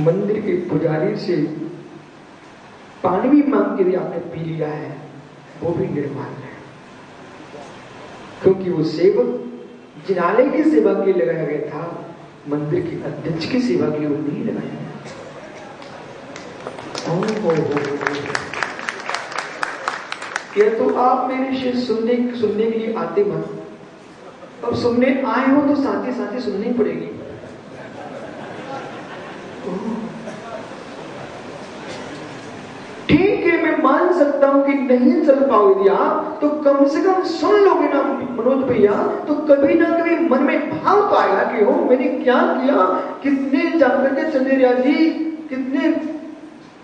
मंदिर के पुजारी से पानी भी मांग के भी आपने पी लिया है, वो भी निर्माण है, क्योंकि वो सेवक जिनालय की सेवा के लिए लगाया गया था, मंदिर के अध्यक्ष की सेवा के लिए वो नहीं लगाया गया। ये तो आप मेरे से सुनने के लिए आते मत, अब सुनने आए हो तो साथ ही सुननी पड़ेगी। ठीक है, मैं मान सकता हूं कि नहीं चल पाओगे आप, तो कम से कम सुन लोगे ना मनोज भैया, तो कभी ना कभी मन में भाव तो आएगा कि हो मैंने क्या किया, कितने जाकर के चंद्रिया जी, कितने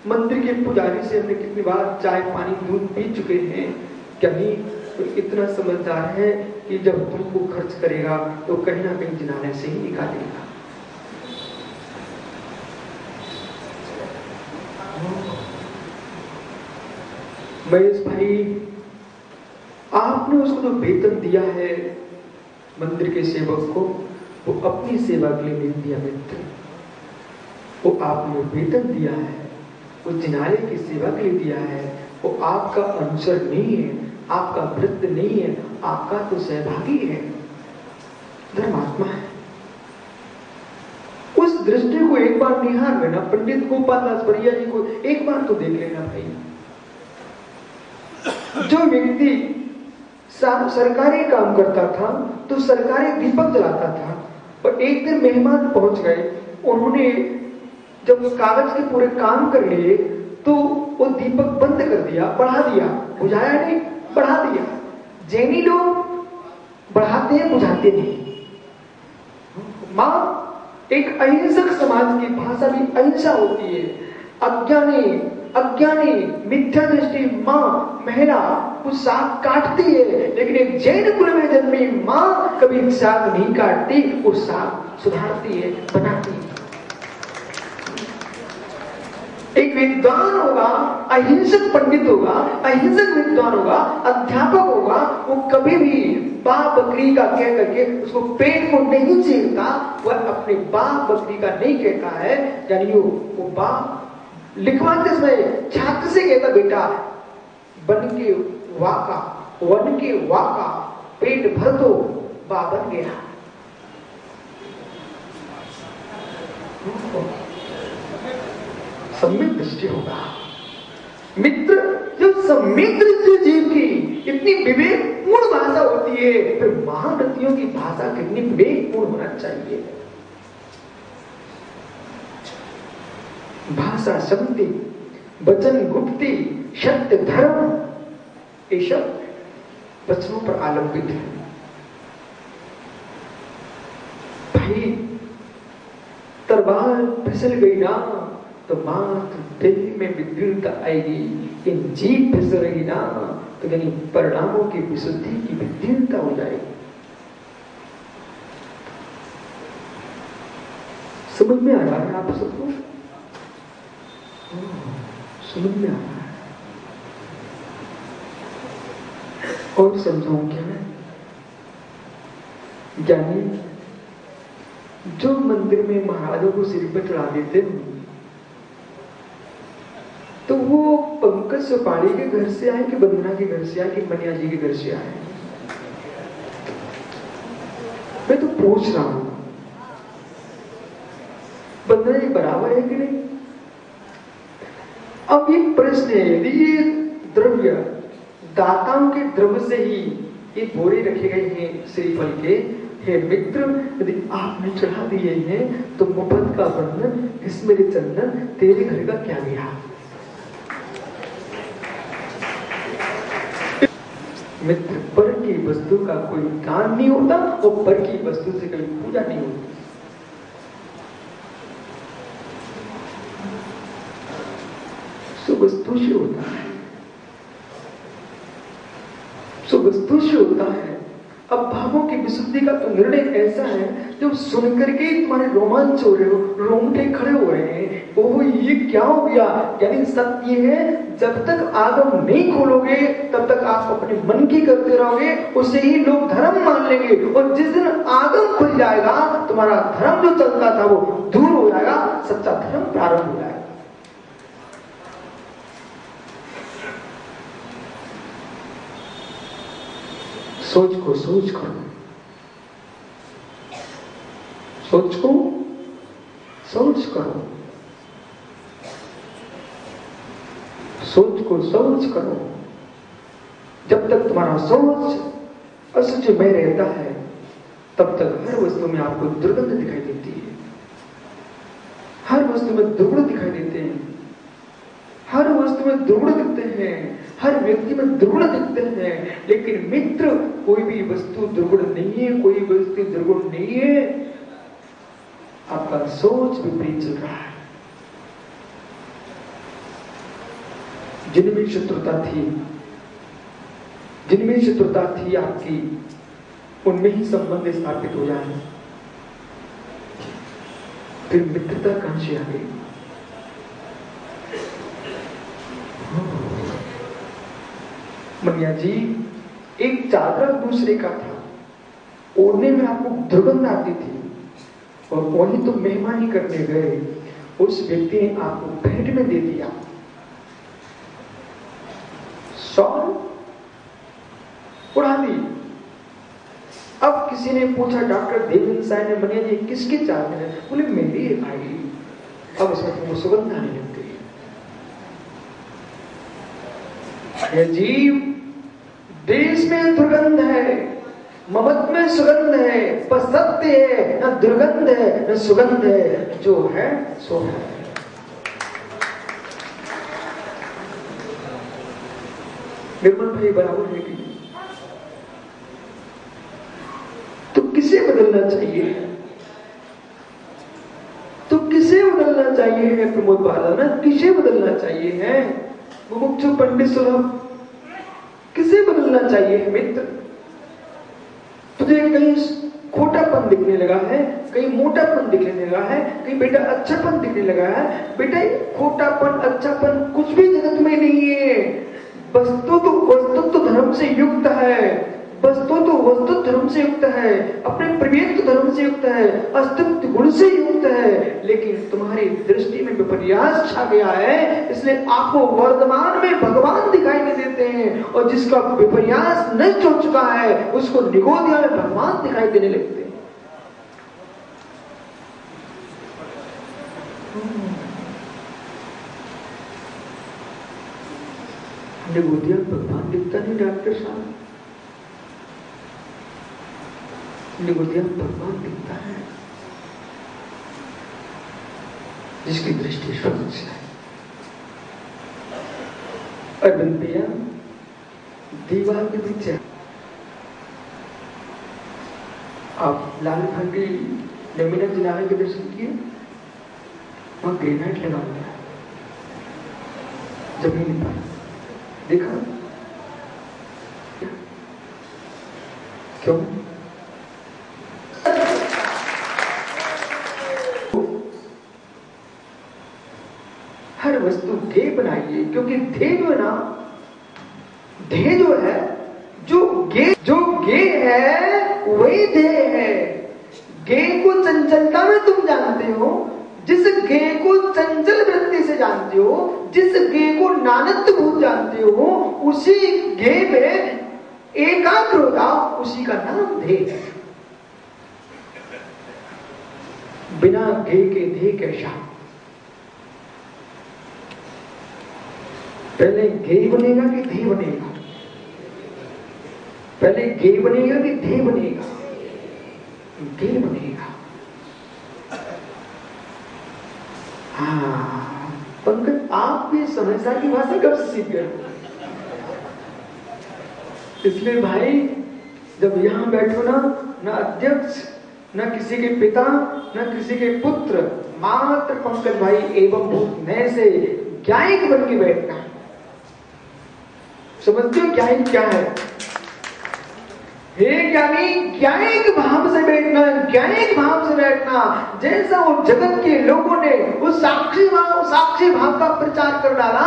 मंदिर के पुजारी से हमने कितनी बार चाय पानी दूध पी चुके हैं, कहीं तो इतना समझदार है कि जब तुमको खर्च करेगा तो कहीं ना कहीं जिनालय से ही निकालेगा। महेश भाई, आपने उसको जो वेतन दिया है मंदिर के सेवक को, वो अपनी सेवा के लिए नहीं दिया मित्र, वो आपने वेतन दिया है, वो जिनालय की सेवा के लिए दिया है, वो आपका अनुसर नहीं है, आपका वृत्त नहीं है, आपका तो सहभागी है, धर्मात्मा है। उस दृष्टि को एक बार निहार लेना, पंडित गोपाल दास बरिया जी को एक बार तो देख लेना भाई। जो व्यक्ति सरकारी काम करता था तो सरकारी दीपक जलाता था, और एक दिन मेहमान पहुंच गए, उन्होंने जब कागज के पूरे काम कर लिए तो वो दीपक बंद कर दिया, बढ़ा दिया, बुझाया नहीं, बढ़ा दिया। जैनी लोग बढ़ाते हैं, बुझाते नहीं। मां, एक अहिंसक समाज की भाषा भी अहिंसा होती है। अज्ञानी मिथ्या दृष्टि मां, महिला कुछ साग काटती है, लेकिन एक जैन कुल में जन्मी मां कभी साग नहीं काटती, वो साग सुधारती है, बनाती है। एक विद्वान होगा, अहिंसक पंडित होगा, अहिंसक विद्वान होगा, अध्यापक होगा, वो कभी भी बाप बकरी का कह करके उसको पेट को नहीं चीरता, वह अपने बाप बकरी का नहीं कहता है। यानी वो बाप लिखवाते समय छात्र से कहता, बेटा वन के वाका पेट भर दो, बा बन गया। सम्यक दृष्टि होगा मित्र। जब सम्यक दृष्टि जीव की इतनी विवेकपूर्ण भाषा होती है, फिर महाव्रतियों की भाषा कितनी विवेकपूर्ण होना चाहिए। भाषा शक्ति, वचन गुप्ति, सत्य धर्म, ये सब वचनों पर आलंबित है। भाई तलवार फिसल गई ना तो मात्र दिल में विद्युत आएगी, इन जीभ फिसलेगी ना तो यानी परिणामों की विशुद्धि की विद्युता हो जाएगी। समझ में आ रहा है आप सबको? समझ में आ रहा है? और समझाऊं क्या है? यानी जो मंदिर में महाराजों को सिर पे चढ़ा देते हैं, तो वो पंकज सुपारी के घर से आए कि वंदना के घर से आए कि मनिया जी के घर से आए? मैं तो पूछ रहा हूं, वंदना जी बराबर है कि नहीं? अब ये प्रश्न है, यदि ये द्रव्य दाताओं के द्रव्य से ही ये बोरे रखे गए हैं श्रीफल के, हे मित्र, यदि आपने चढ़ा दिए हैं तो मुफ्त का बंधन, इसमें चंदन तेरे घर का क्या गया? मित्र, पर की वस्तु का कोई दान नहीं होता और पर की वस्तु से कभी पूजा नहीं होती। वस्तु से होता है, वस्तु से होता है। अब भावों की विशुद्धि का तो निर्णय ऐसा है, जब सुनकर के तुम्हारे रोमांच हो रहे हो, रोंगटे खड़े हो रहे हैं, ओह ये क्या हो गया? यानी सत्य ये है, जब तक आगम नहीं खोलोगे तब तक आप अपने मन की करते रहोगे, उससे ही लोग धर्म मान लेंगे। और जिस दिन आगम खुल जाएगा, तुम्हारा धर्म जो चलता था वो दूर हो जाएगा, सच्चा धर्म प्रारंभ हो जाएगा। सोच को सोच करो, सोच को सोच करो, सोच को सोच करो। जब तक तुम्हारा सोच असुच में रहता है, तब तक हर वस्तु में आपको दुर्गंध दिखाई देती है, हर वस्तु में दुर्गुण दिखाई देते हैं, हर वस्तु में दुर्गुण दिखते हैं, हर व्यक्ति में दुर्गुण दिखते हैं। लेकिन मित्र, कोई भी वस्तु दुर्गुण नहीं है, कोई वस्तु दुर्गुण नहीं है, आपका सोच विपरीत चल रहा है। जिनमें शत्रुता थी आपकी, उनमें ही संबंध स्थापित हो जाए, फिर मित्रता कहां से आ गई? मनिया जी, एक चादर दूसरे का था, ओढ़ने में आपको दुर्गंध आती थी, और वही तो मेहमानी करने गए, उस व्यक्ति ने आपको भेंट में दे दिया शॉल, उड़ा दी। अब किसी ने पूछा, डॉक्टर देवेंद्र साहब ने, मनिया जी किसकी चादर है? बोले मेरी है भाई। अब उसमें तुमको सुगंध आने लग गई। जीव, देश में दुर्गंध है, ममत्व में सुगंध है, पर सत्य है, न दुर्गंध है न सुगंध है, जो है सो है। निर्मल भाई बराबर है कि तो किसे बदलना चाहिए? तो किसे बदलना चाहिए है प्रमोद बाला? किसे बदलना चाहिए है मुमुक्षु पंडित सुलभ? किसे बदलना चाहिए है मित्र? तुझे कहीं खोटापन दिखने लगा है, कहीं मोटापन दिखने लगा है, कहीं बेटा अच्छापन दिखने लगा है। बेटा खोटापन अच्छापन कुछ भी जगत में नहीं है। वस्तु तो धर्म से युक्त है, वस्तु धर्म से युक्त है, अपने प्रवेश धर्म से युक्त है, अस्तित्व गुण से युक्त है। लेकिन तुम्हारी दृष्टि में विपर्यास छा गया है, इसलिए आपको वर्तमान में भगवान दिखाई नहीं देते हैं, और जिसका विपर्यास नष्ट हो चुका है, उसको निगोदिया में भगवान दिखाई देने लगते हैं। निगोदिया में भगवान दिखता नहीं डॉक्टर साहब, निगोदिया में भगवान दिखता है जिसकी दृष्टि स्वच्छ है। अरविंद भैया, दीवार के पीछे आप लाल खंडी नमीना जिनावे के दर्शन किए, वहां ग्रेनाइट लगा हुआ है जमीन पर, देखा क्यों? हर वस्तु ध्येय बनाइए, क्योंकि ध्येय जो है ना, ध्येय जो है, जो गे है वही ध्येय है। गे को चंचलता में तुम जानते हो, जिस गे को चंचल वृत्ति से जानते हो, जिस गे को नानत्व भूत जानते हो, उसी गे में एकाग्र हो जाओ, उसी का नाम ध्येय है। बिना गे के ध्येय कैसा? पहले गे बनेगा कि ध्येय बनेगा? पहले गे बनेगा कि ध्येय बनेगा? ध्येय बनेगा। हाँ पंकज, आप भी समझदार की भाषा कब से सीख गए? इसलिए भाई, जब यहां बैठो ना अध्यक्ष, न किसी के पिता, न किसी के पुत्र, मात्र पंकज भाई एवं भूत नए से ज्ञायक बन के बैठना। समझते हो ज्ञायक क्या है? हे ज्ञानी, ज्ञानिक भाव से बैठना, ज्ञानिक भाव से बैठना। जैसा वो जगत के लोगों ने उस साक्षी भाव का प्रचार कर डाला,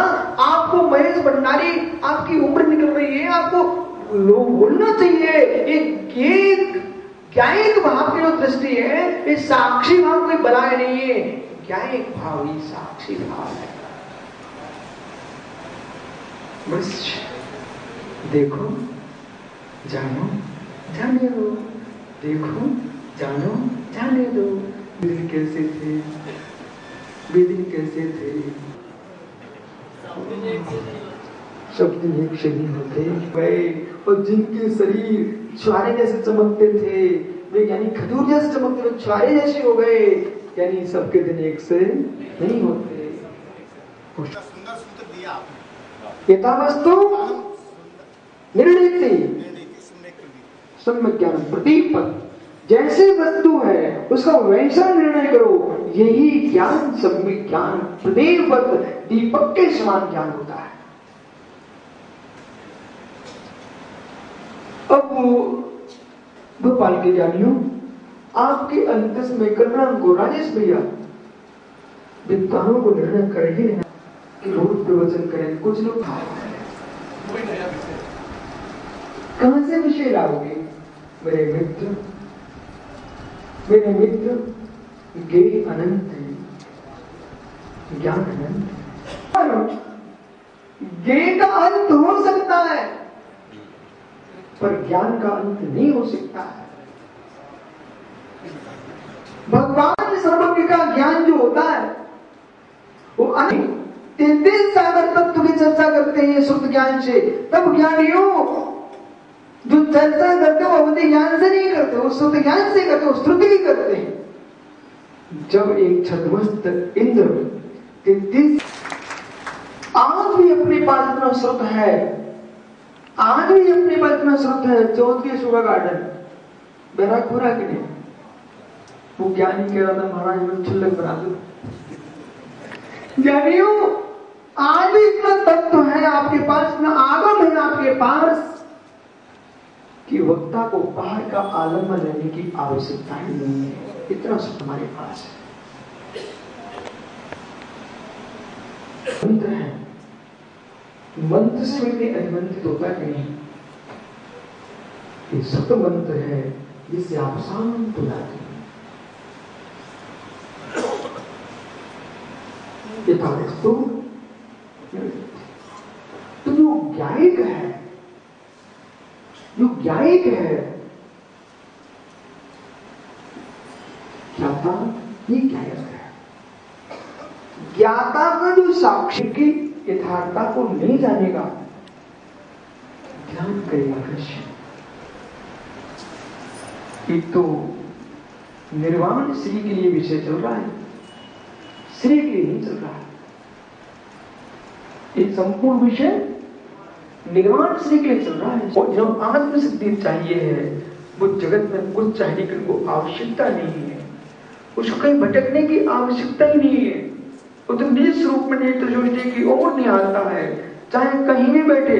आपको महेश भंडारी, आपकी उम्र निकल रही है, आपको लोग बोलना चाहिए ये ज्ञानिक भाव की जो दृष्टि है, इस साक्षी भाव कोई बलाय नहीं है, ज्ञानिक भाव ही साक्षी भाव है। बस देखो, जानो, जाने दो, देखो, जानो, जाने दो। दिन कैसे थे, दिन कैसे थे, सब दिन एक से नहीं होते गए, और जिनके शरीर छुआरे जैसे चमकते थे, वे यानी खजूर जैसे चमकते थे, छुआरे जैसे हो गए, यानी सबके दिन एक से नहीं होते। सुंदर सूत्र दिया आपने। यथावस्तु निर्णीति सम्यक ज्ञान प्रदीप, जैसे वस्तु है उसका वैसा निर्णय करो, यही ज्ञान सम्यक ज्ञान प्रदीप दीपक के समान ज्ञान होता है। अब भोपाल के जानियो, आपके अंतस में कल्याण को राजेश भैया विद्वानों को निर्णय कर ही लेना कि रोज प्रवचन करें। कुछ लोग कहां से विषय लाओगे? मेरे मित्र गे अनंत है, ज्ञान अनंत है। गे का अंत हो सकता है पर ज्ञान का अंत नहीं हो सकता है। भगवान सर्वज्ञ का ज्ञान जो होता है वो 33 सागर तत्व की चर्चा करते हैं शुद्ध ज्ञान से। तब ज्ञानियों जो चर्चा करते हो वो ज्ञान से नहीं करते, वो शुद्ध ज्ञान से करते, वो स्तुति भी करते हैं। जब एक छद्मस्त इंद्र 33 आज भी अपने पास इतना श्रुत है, आज भी अपने पास इतना श्रुत है। 34 शुगर गार्डन बैराकपुरा के लिए वो ज्ञानी कह रहा था, महाराज में छुल्लक बना दो। ज्ञानियों, आज भी इतना तत्व है आपके पास, इतना आगम है आपके पास कि वक्ता को बाहर का आलम्बन लेने की आवश्यकता ही नहीं है, इतना सब हमारे पास है। मंत्र है, मंत्र से व्यक्ति अधिवंतित होता कि नहीं? ये सत्य मंत्र है जिससे आप शांत हो जाते हैं। यथावस्तु तो जो ज्ञायिक है, जो ज्ञायिक है, ज्ञाता ये ज्ञायक है। ज्ञाता का जो साक्षी की यथार्थता को नहीं जानेगा, ध्यान करेगा कृष्ण। एक तो निर्वाण श्री के लिए विषय चल रहा है, श्री के लिए नहीं चल रहा है। एक संपूर्ण विषय निर्वाण श्री के लिए चल रहा है। और जो आत्म सिद्धि चाहिए है, वो जगत में कुछ चाहने की उनको आवश्यकता नहीं है, उसको कहीं भटकने की आवश्यकता ही नहीं है। वो तो निज रूप में नेत्र जोड़ने की ओर नहीं आता है, चाहे कहीं भी बैठे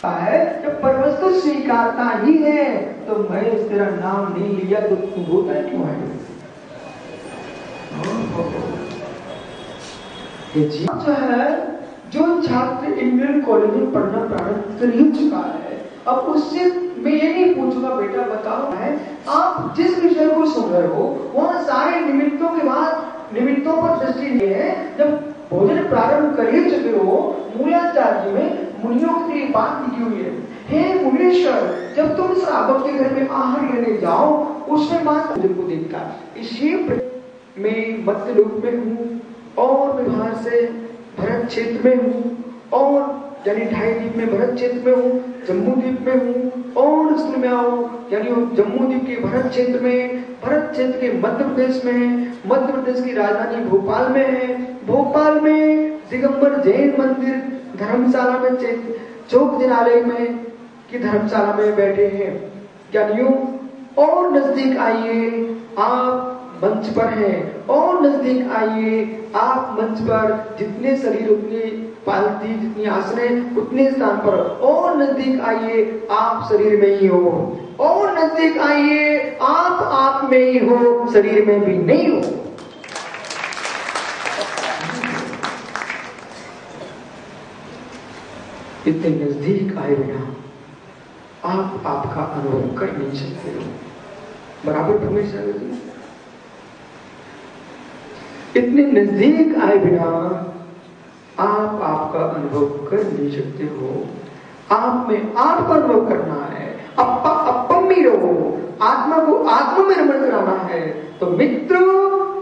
है। जब परवस्तु स्वीकारता ही है तो मैं तेरा नाम नहीं लिया तो तू होता है क्यों है? ये जीवन जो है, जो छात्र इंजीनियरिंग कॉलेज में पढ़ना प्रारंभ कर ही चुका है, अब उससे मैं ये नहीं पूछूंगा बेटा बताओ है आप जिस विषय को सुन रहे हो वहां सारे निमित्तों के बाद निमित्तों पर दृष्टि नहीं है। जब भोजन प्रारंभ कर ही चुके हो, मूलाचार्य में मुनियों के लिए बात लिखी हुई है, हे मुनीश्वर, जब तुम श्रावक के घर में आहार लेने जाओ उसमें माता भोजन को देखता। इसी मैं मध्य लोक में हूँ और मैं बाहर से भरत क्षेत्र में हूँ और यानी 2.5 द्वीप में भरत क्षेत्र में हूँ, जम्मू द्वीप में हूँ और स्कूल में आओ यानी जम्मू द्वीप के भरत क्षेत्र में, भरत क्षेत्र के मध्य प्रदेश में है, मध्य प्रदेश की राजधानी भोपाल में है, भोपाल में दिगंबर जैन मंदिर धर्मशाला में चौक जिनालय में की धर्मशाला में बैठे हैं ज्ञानियों। और नजदीक आइए, आप मंच पर हैं और नजदीक आइए। आप मंच पर जितने शरीर उतनी पालती, जितनी आसनें उतने स्थान पर, और नजदीक आइए, आप शरीर में ही हो। और नजदीक आइए, आप में ही हो, शरीर में भी नहीं हो। इतने नजदीक आए बिना आप आपका अनुभव कर नहीं सकते हो। बराबर परमेश्वर जी, इतने नजदीक आए बिना आप आपका अनुभव कर नहीं सकते हो। आप में आपका अनुभव करना है, अपम में रहो, आत्मा को आत्मा में रमण कराना है। तो मित्र,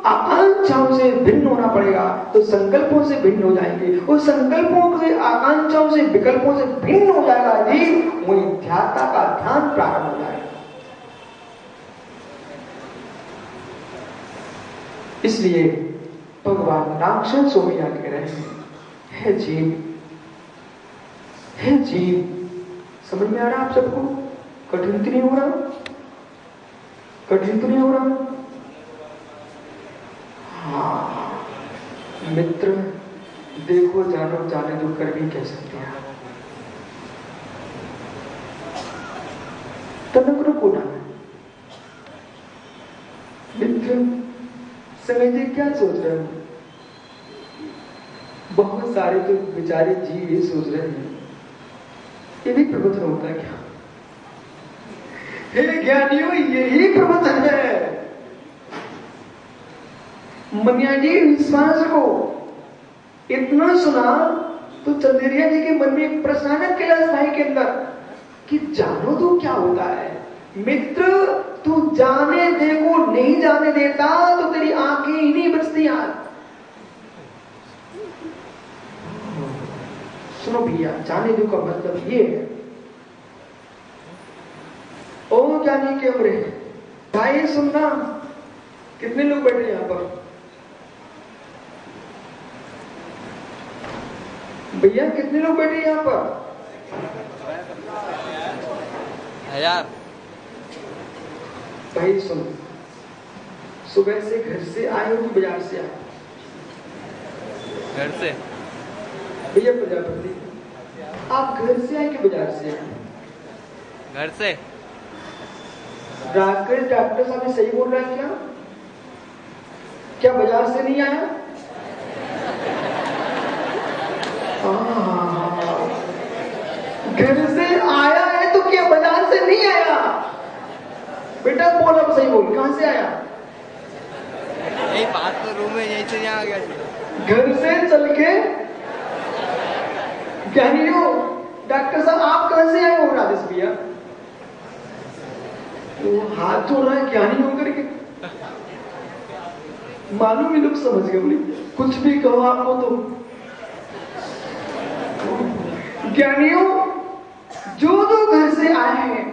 आकांक्षाओं से भिन्न होना पड़ेगा, तो संकल्पों से भिन्न हो जाएंगे। उस संकल्पों से, आकांक्षाओं से, विकल्पों से भिन्न हो जाएगा जी, वही ध्याता का ध्यान प्रारंभ हो जाएगा। इसलिए भगवान रामचंद्र स्वामी कह रहे हैं, हे जीव, समझ में आ रहा आप सबको? कठिन तो नहीं हो रहा? कठिन तो नहीं हो रहा? हाँ मित्र, देखो जानो जाने दो, कर भी कह सकते हैं। तनक रुको ना मित्र, समझिए क्या सोच रहे हो? बहुत सारे तो बेचारे जी ये सोच रहे हैं, ये भी प्रवचन होता है क्या? हे ज्ञानियों, यही प्रवचन है। मनिया जी विश्वास को इतना सुना तो चंदेरिया जी के मन में एक प्रश्न आया कैलाश भाई के अंदर कि जानो तो क्या होता है? मित्र, तू जाने दे को नहीं जाने देता तो तेरी आंखें ही नहीं बचती यार। सुनो भैया, जाने दो का मतलब ये है, ओ ज्ञानी के उम्र भाई सुनना, कितने लोग बैठे यहां पर? भैया कितने लोग बैठे यहां पर? 1000। भाई सुन, सुबह से घर से आए हो कि बाजार से आए? घर से। भैया प्रजापति, आप घर से आए कि बाजार से आए? घर से। डॉक्टर साहब सही बोल रहा है क्या? क्या बाजार से नहीं आया? घर से आया है तो क्या बाजार से नहीं आया? बेटा बोल, अब सही बोल, कहां से आया? यही बात तो रूम में यहीं से यहाँ आ गया। घर से चल के। ज्ञानी हो डॉक्टर साहब, आप कहां से आए हो? राजेश भैया वो हाथ जोड़ रहा है ज्ञानी होकर के। मालूम ही लोग समझ गए, बोले कुछ भी कहो आपको तो। ज्ञानियों, जो घर से आए हैं,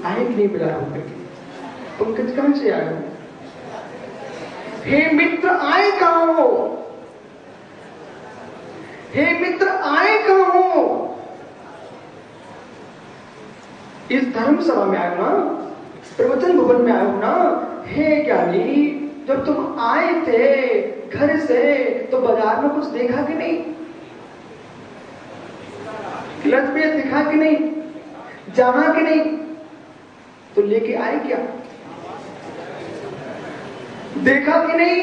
आए कि नहीं बिला होकर के? पंकज कहां से आए हो? हे मित्र, आए कहां हो? हे मित्र, आए कहां हो? इस धर्म सभा में आए हो ना, प्रवचन भवन में आए हो ना? हे ज्ञानी, जब तुम आए थे घर से तो बाजार में कुछ देखा कि नहीं? क्लच पे दिखा कि नहीं? जाना कि नहीं? तो लेके आए क्या? देखा कि नहीं?